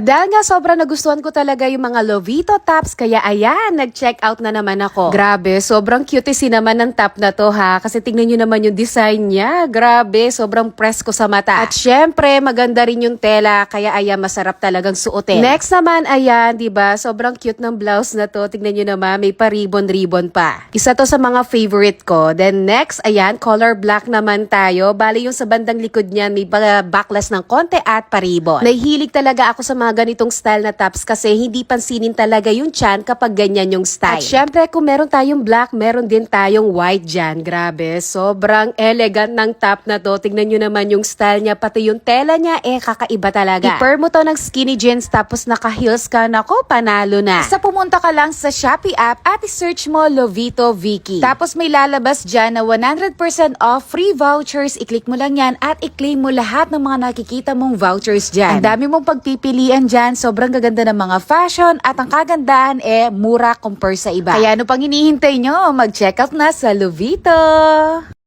dahil nga sobrang nagustuhan ko talaga yung mga Lovito tops, kaya ayan, nag-check out na naman ako. Grabe, sobrang cutesy naman ng top na to ha, kasi tingnan nyo naman yung design niya. Grabe, sobrang press ko sa mata. At syempre, maganda rin yung tela, kaya ayan, masarap talagang suotin. Next naman, ayan, diba, sobrang cute ng blouse na to. Tingnan nyo naman, may pa-ribbon-ribbon pa. Isa to sa mga favorite ko. Then next, ayan, color black naman tayo. Bali yung sa bandang likod niyan, may backless ng konti at pa-ribbon. Nahihilig talaga ako sa mga ganitong style na tops kasi hindi pansinin talaga yung chan kapag ganyan yung style. At syempre, kung meron tayong black, meron din tayong white dyan. Grabe, sobrang elegant ng top na to. Tignan nyo naman yung style niya, pati yung tela niya, kakaiba talaga. I-pair mo to ng skinny jeans tapos naka-heels ka, nako, panalo na. Sa pumunta ka lang sa Shopee app at i-search mo Lovito Vicky. Tapos may lalabas dyan na 100% off free vouchers. I-click mo lang yan at i-claim mo lahat ng mga nakikita mong vouchers dyan. Ang dami mong pagpipilian dyan, sobrang gaganda ng mga fashion at ang kagandahan mura compare sa iba. Kaya ano pang hinihintay nyo? Mag-check out na sa Lovito!